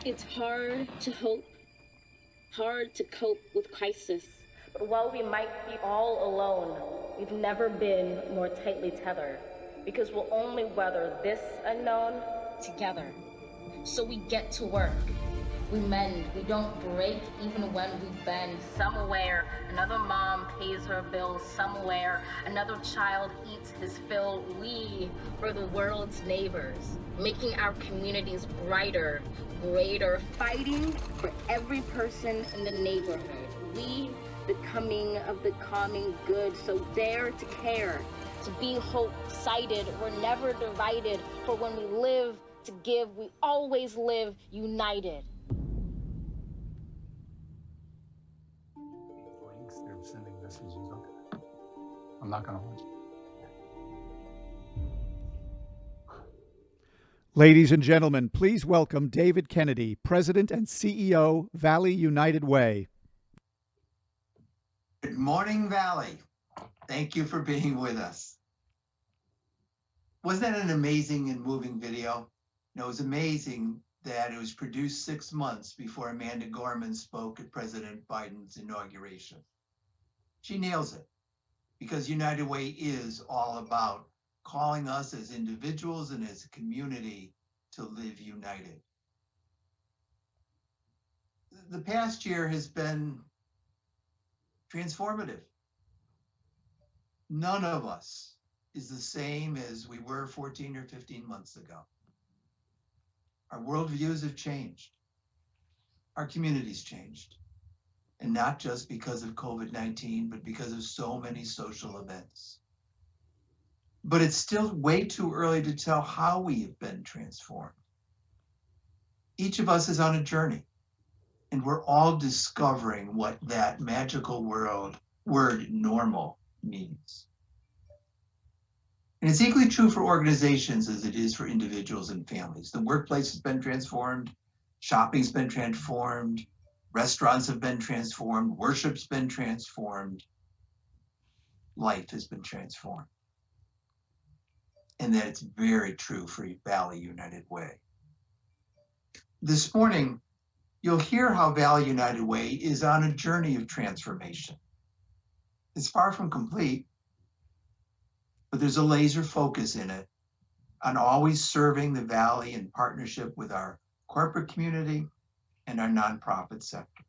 It's hard to hope, hard to cope with crisis. But while we might be all alone, we've never been more tightly tethered, because we'll only weather this unknown together. So we get to work. We mend, we don't break even when we bend. Somewhere, another mom pays her bills. Somewhere, another child eats his fill. We were the world's neighbors, making our communities brighter, greater, fighting for every person in the neighborhood. We, the coming of the common good, so dare to care, to be hope-sighted. We're never divided, for when we live to give, we always live united. They're sending messages. Okay. I'm not going to watch it. Ladies and gentlemen, please welcome David Kennedy, President and CEO, Valley United Way. Good morning, Valley. Thank you for being with us. Wasn't that an amazing and moving video? No, it was amazing that it was produced 6 months before Amanda Gorman spoke at President Biden's inauguration. She nails it, because United Way is all about calling us as individuals and as a community to live united. The past year has been transformative. None of us is the same as we were 14 or 15 months ago. Our worldviews have changed. Our communities changed. And not just because of COVID-19, but because of so many social events. But it's still way too early to tell how we have been transformed. Each of us is on a journey, and we're all discovering what that magical word normal means. And it's equally true for organizations as it is for individuals and families. The workplace has been transformed, shopping's been transformed, restaurants have been transformed, worship's been transformed, life has been transformed. And that it's very true for Valley United Way. This morning, you'll hear how Valley United Way is on a journey of transformation. It's far from complete, but there's a laser focus in it on always serving the Valley in partnership with our corporate community and our nonprofit sector.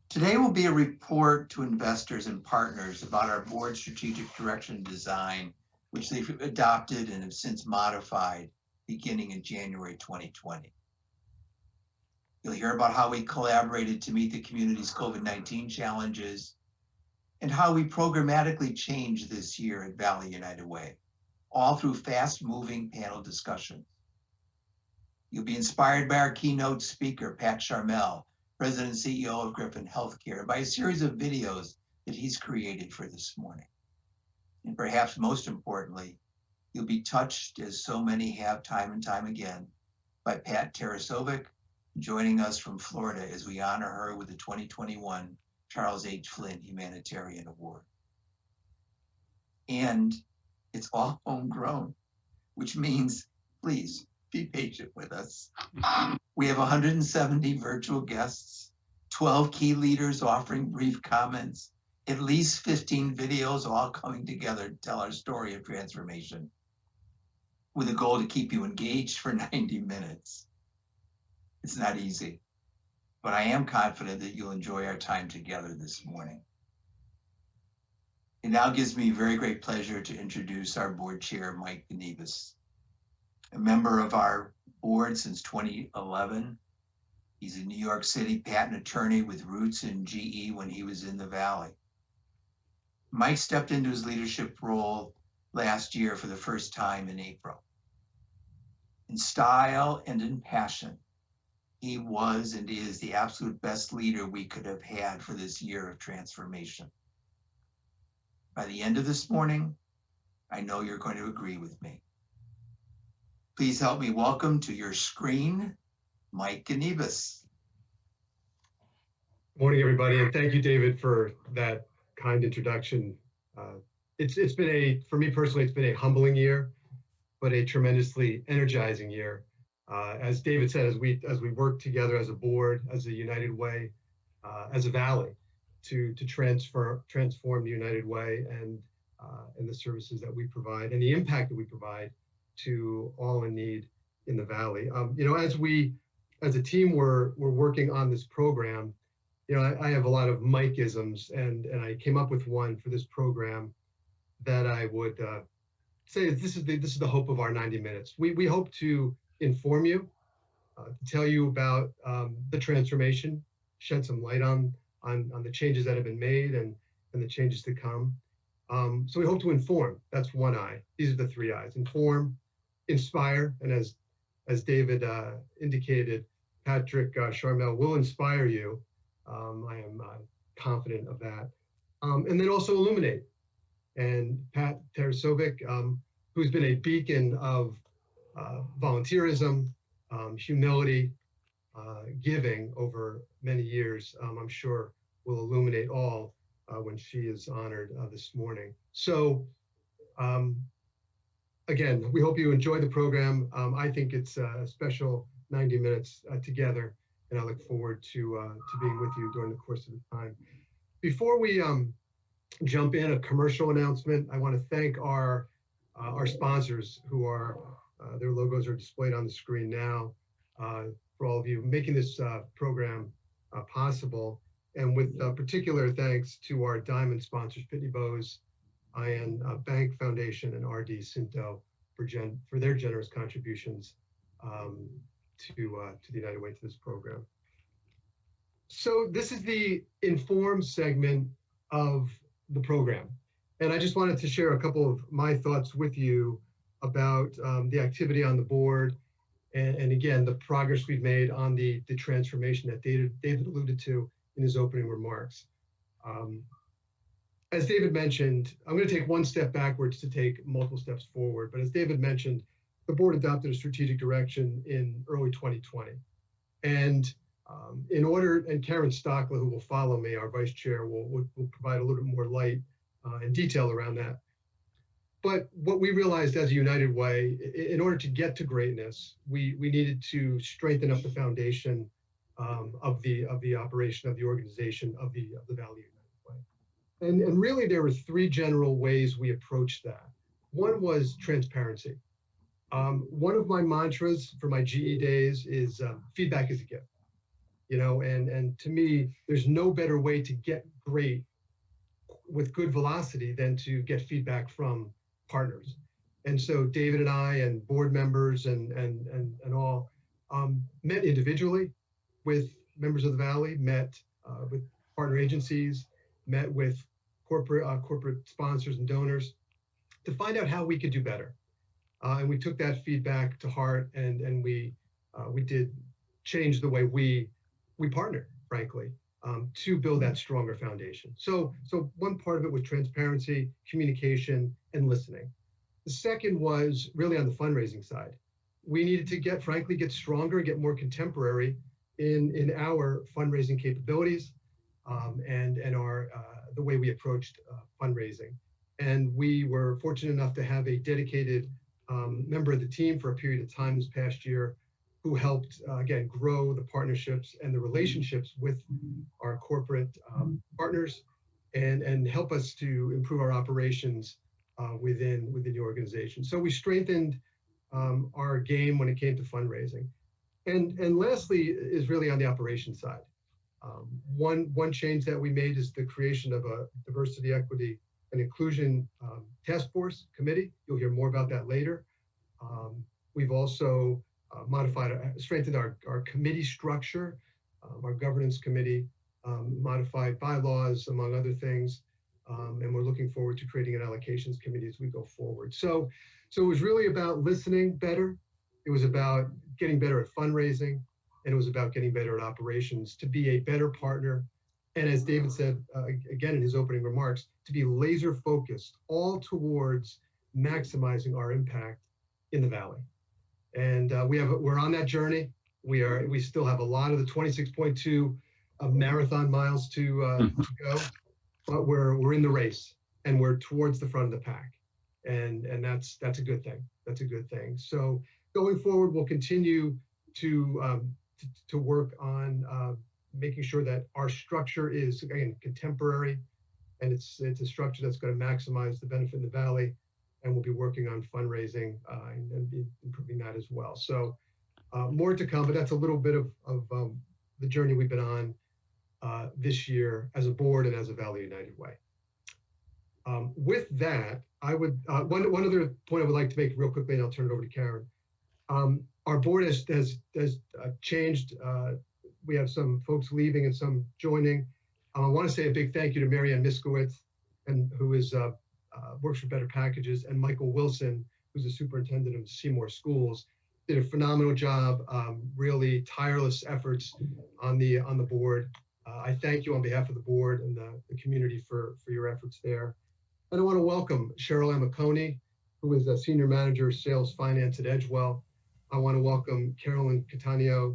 Today will be a report to investors and partners about our board strategic direction design, which they've adopted and have since modified beginning in January 2020. You'll hear about how we collaborated to meet the community's COVID-19 challenges and how we programmatically changed this year at Valley United Way, all through fast-moving panel discussions. You'll be inspired by our keynote speaker, Pat Charmel, President and CEO of Griffin Healthcare, and by a series of videos that he's created for this morning. And perhaps most importantly, you'll be touched, as so many have time and time again, by Pat Tarasovic, joining us from Florida as we honor her with the 2021 Charles H. Flynn Humanitarian Award. And it's all homegrown, which means, please be patient with us. We have 170 virtual guests, 12 key leaders offering brief comments, at least 15 videos all coming together to tell our story of transformation, with a goal to keep you engaged for 90 minutes. It's not easy, but I am confident that you'll enjoy our time together this morning. It now gives me very great pleasure to introduce our board chair, Mike Ganibas, a member of our board since 2011. He's a New York City patent attorney with roots in GE when he was in the Valley. Mike stepped into his leadership role last year for the first time in April. In style and in passion, he was and is the absolute best leader we could have had for this year of transformation. By the end of this morning, I know you're going to agree with me. Please help me welcome to your screen, Mike Ganibas. Morning, everybody, and thank you, David, for that kind introduction. It's been for me personally, it's been a humbling year, but a tremendously energizing year. As David said, as we work together as a board, as a United Way, as a Valley, to transform the United Way and the services that we provide and the impact that we provide to all in need in the Valley. As a team, we're working on this program. I have a lot of Mike-isms, and I came up with one for this program that I would say this is the hope of our 90 minutes. We hope to inform you, to tell you about the transformation, shed some light on the changes that have been made and the changes to come. So we hope to inform. That's one I. These are the three I's: inform, inspire, and as David indicated, Patrick Charmel will inspire you. I am confident of that. And then also illuminate. And Pat Tarasovic, who's been a beacon of volunteerism, humility, giving over many years, I'm sure will illuminate all when she is honored this morning. So again, we hope you enjoy the program. I think it's a special 90 minutes together, and I look forward to being with you during the course of the time. Before we jump in, a commercial announcement. I want to thank our sponsors who are, their logos are displayed on the screen now, for all of you making this program possible. And with particular thanks to our diamond sponsors, Pitney Bowes, Ian Bank Foundation, and RD Cinto for their generous contributions to the United Way, to this program. So this is the Inform segment of the program. And I just wanted to share a couple of my thoughts with you about the activity on the board, and again, the progress we've made on the transformation that David alluded to in his opening remarks. As David mentioned, I'm going to take one step backwards to take multiple steps forward. But as David mentioned, the board adopted a strategic direction in early 2020. And in order, and Karen Stockler, who will follow me, our vice chair, will provide a little bit more light and detail around that. But what we realized as a United Way, in order to get to greatness, we needed to strengthen up the foundation of the operation, of the organization, of the Valley United Way. And really there were three general ways we approached that. One was transparency. One of my mantras for my GE days is feedback is a gift. And to me, there's no better way to get great with good velocity than to get feedback from partners. And so David and I and board members and all met individually with members of the Valley, met with partner agencies, met with corporate sponsors and donors to find out how we could do better. And we took that feedback to heart, and we did change the way we partnered, frankly, to build that stronger foundation. So one part of it was transparency, communication, and listening. The second was really on the fundraising side. We needed to get stronger, get more contemporary in our fundraising capabilities and the way we approached fundraising. And we were fortunate enough to have a dedicated member of the team for a period of time this past year, who helped, again, grow the partnerships and the relationships with our corporate partners and help us to improve our operations within the organization. So we strengthened our game when it came to fundraising. And lastly is really on the operations side. One change that we made is the creation of a diversity, equity, and inclusion task force committee. You'll hear more about that later. We've also strengthened our committee structure, our governance committee, modified bylaws, among other things. And we're looking forward to creating an allocations committee as we go forward. So it was really about listening better. It was about getting better at fundraising, and it was about getting better at operations to be a better partner. And as David said, again, in his opening remarks, to be laser focused all towards maximizing our impact in the Valley. And we're on that journey. We still have a lot of the 26.2 marathon miles to go, but we're in the race, and we're towards the front of the pack. And that's a good thing. That's a good thing. So Going forward, we'll continue to work on making sure that our structure is, again, contemporary, and it's a structure that's going to maximize the benefit in the Valley, and we'll be working on fundraising and improving that as well. So more to come, but that's a little bit of the journey we've been on this year as a board and as a Valley United Way. With that, I would, one other point I would like to make real quickly, and I'll turn it over to Karen. Our board has changed. We have some folks leaving and some joining. I want to say a big thank you to Marianne Miskowitz, who is works for Better Packages, and Michael Wilson, who's the superintendent of Seymour Schools. Did a phenomenal job, really tireless efforts on the board. I thank you on behalf of the board and the community for your efforts there. And I want to welcome Cheryl Amiconi, who is a Senior Manager of Sales Finance at Edgewell. I want to welcome Carolyn Catania,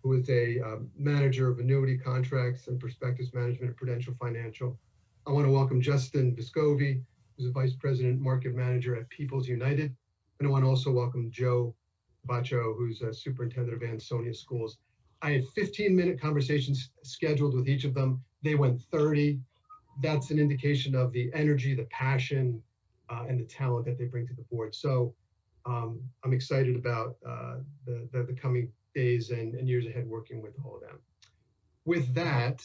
who is a Manager of Annuity Contracts and Prospectus Management at Prudential Financial. I want to welcome Justin Vescovi, who's a Vice President Market Manager at People's United. And I want to also welcome Joe Baccio, who's a Superintendent of Ansonia Schools. I had 15-minute conversations scheduled with each of them. They went 30. That's an indication of the energy, the passion, and the talent that they bring to the board. So I'm excited about the coming days and years ahead working with all of them. With that,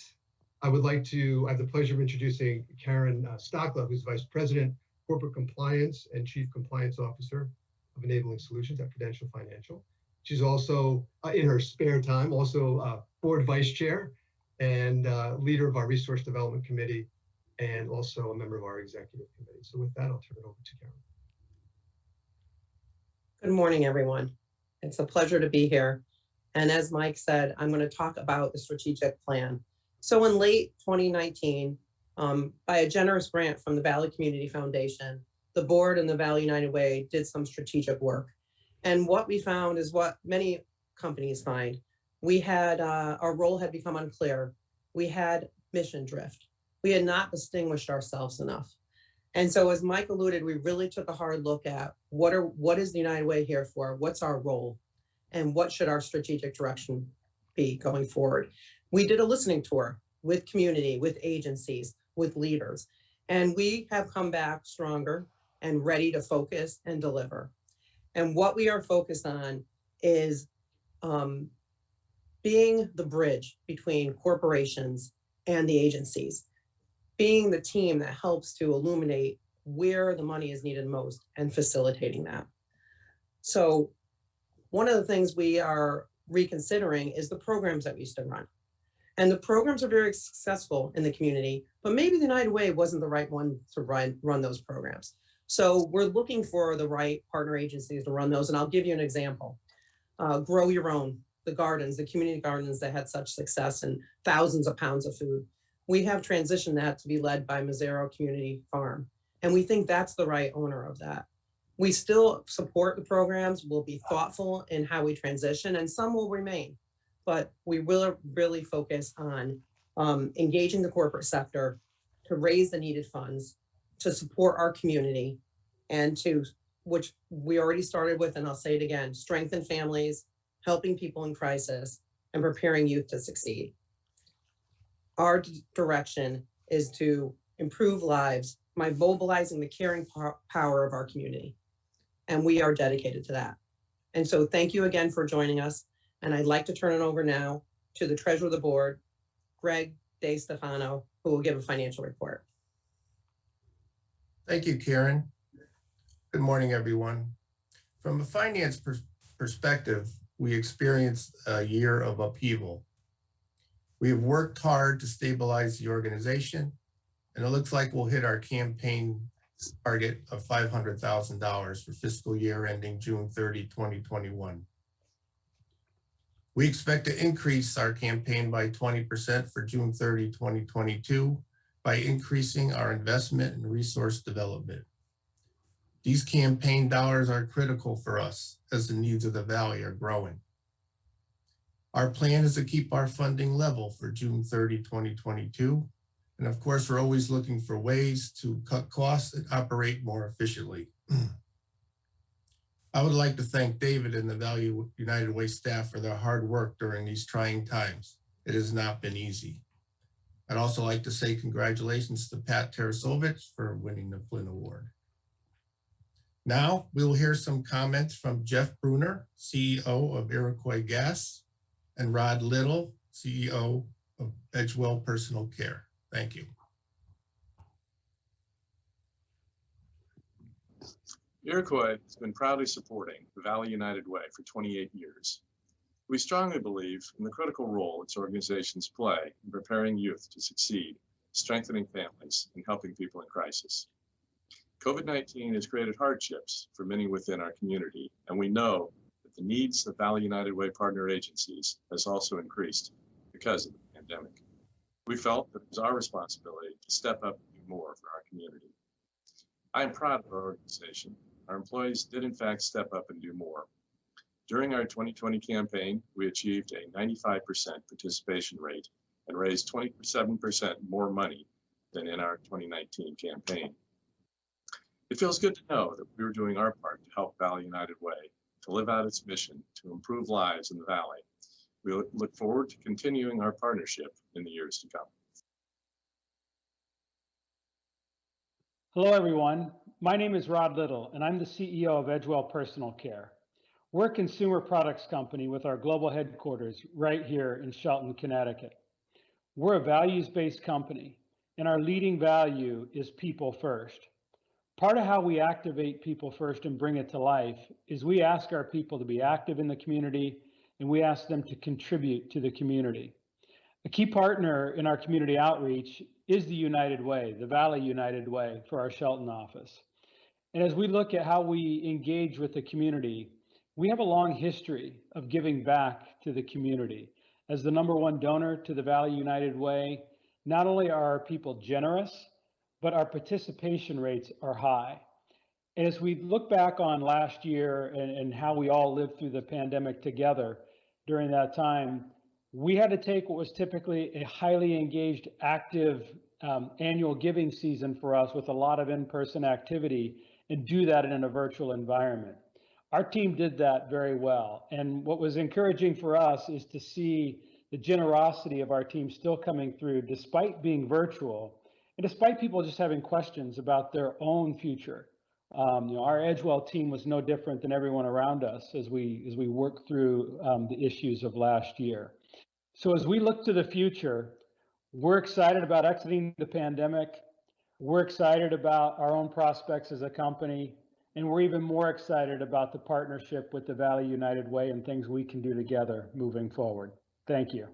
I have the pleasure of introducing Karen Stockla, who's Vice President, Corporate Compliance and Chief Compliance Officer of Enabling Solutions at Prudential Financial. She's also, in her spare time, also Board Vice Chair and leader of our Resource Development Committee, and also a member of our Executive Committee. So with that, I'll turn it over to Karen. Good morning, everyone. It's a pleasure to be here. And as Mike said, I'm going to talk about the strategic plan. So in late 2019, by a generous grant from the Valley Community Foundation, the board and the Valley United Way did some strategic work. And what we found is what many companies find. We had, our role had become unclear. We had mission drift. We had not distinguished ourselves enough. And so as Mike alluded, we really took a hard look at what is the United Way here for? What's our role? And what should our strategic direction be going forward? We did a listening tour with community, with agencies, with leaders, and we have come back stronger and ready to focus and deliver. And what we are focused on is being the bridge between corporations and the agencies, being the team that helps to illuminate where the money is needed most and facilitating that. So one of the things we are reconsidering is the programs that we used to run. And the programs are very successful in the community, but maybe the United Way wasn't the right one to run those programs. So we're looking for the right partner agencies to run those. And I'll give you an example. Grow Your Own, the gardens, the community gardens that had such success and thousands of pounds of food. We have transitioned that to be led by Mazzaro Community Farm. And we think that's the right owner of that. We still support the programs. We'll be thoughtful in how we transition, and some will remain. But we will really focus on engaging the corporate sector to raise the needed funds, to support our community, and to, which we already started with, and I'll say it again, strengthen families, helping people in crisis, and preparing youth to succeed. Our direction is to improve lives by mobilizing the caring power of our community. And we are dedicated to that. And so thank you again for joining us. And I'd like to turn it over now to the treasurer of the board, Greg DeStefano, who will give a financial report. Thank you, Karen. Good morning, everyone. From a finance perspective, we experienced a year of upheaval. We have worked hard to stabilize the organization, and it looks like we'll hit our campaign target of $500,000 for fiscal year ending June 30, 2021. We expect to increase our campaign by 20% for June 30, 2022 by increasing our investment in resource development. These campaign dollars are critical for us as the needs of the Valley are growing. Our plan is to keep our funding level for June 30, 2022. And of course, we're always looking for ways to cut costs and operate more efficiently. I would like to thank David and the Valley United Way staff for their hard work during these trying times. It has not been easy. I'd also like to say congratulations to Pat Tarasovich for winning the Flynn Award. Now we will hear some comments from Jeff Bruner, CEO of Iroquois Gas, and Rod Little, CEO of Edgewell Personal Care. Thank you. Iroquois has been proudly supporting the Valley United Way for 28 years. We strongly believe in the critical role its organizations play in preparing youth to succeed, strengthening families, and helping people in crisis. COVID-19 has created hardships for many within our community, and we know that the needs of Valley United Way partner agencies has also increased because of the pandemic. We felt that it was our responsibility to step up and do more for our community. I am proud of our organization. Our employees did in fact step up and do more. During our 2020 campaign, we achieved a 95% participation rate and raised 27% more money than in our 2019 campaign. It feels good to know that we were doing our part to help Valley United Way to live out its mission to improve lives in the Valley. We look forward to continuing our partnership in the years to come. Hello, everyone. My name is Rod Little, and I'm the CEO of Edgewell Personal Care. We're a consumer products company with our global headquarters right here in Shelton, Connecticut. We're a values-based company, and our leading value is people first. Part of how we activate people first and bring it to life is we ask our people to be active in the community, and we ask them to contribute to the community. A key partner in our community outreach is the United Way, the Valley United Way for our Shelton office. And as we look at how we engage with the community, we have a long history of giving back to the community. As the #1 donor to the Valley United Way, not only are our people generous, but our participation rates are high. And as we look back on last year and how we all lived through the pandemic together during that time, we had to take what was typically a highly engaged, active annual giving season for us with a lot of in-person activity and do that in a virtual environment. Our team did that very well. And what was encouraging for us is to see the generosity of our team still coming through despite being virtual and despite people just having questions about their own future. Our Edgewell team was no different than everyone around us as we worked through the issues of last year. So as we look to the future, we're excited about exiting the pandemic. We're excited about our own prospects as a company, and we're even more excited about the partnership with the Valley United Way and things we can do together moving forward. Thank you.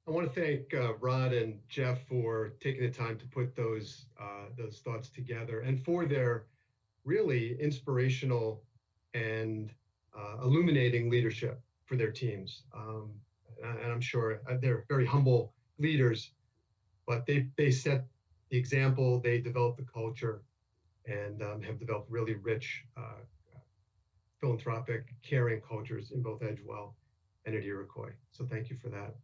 I want to thank Rod and Jeff for taking the time to put those thoughts together and for their really inspirational and illuminating leadership for their teams. And I'm sure they're very humble leaders, but they set the example, they developed the culture, and have developed really rich philanthropic, caring cultures in both Edgewell and at Iroquois. So thank you for that.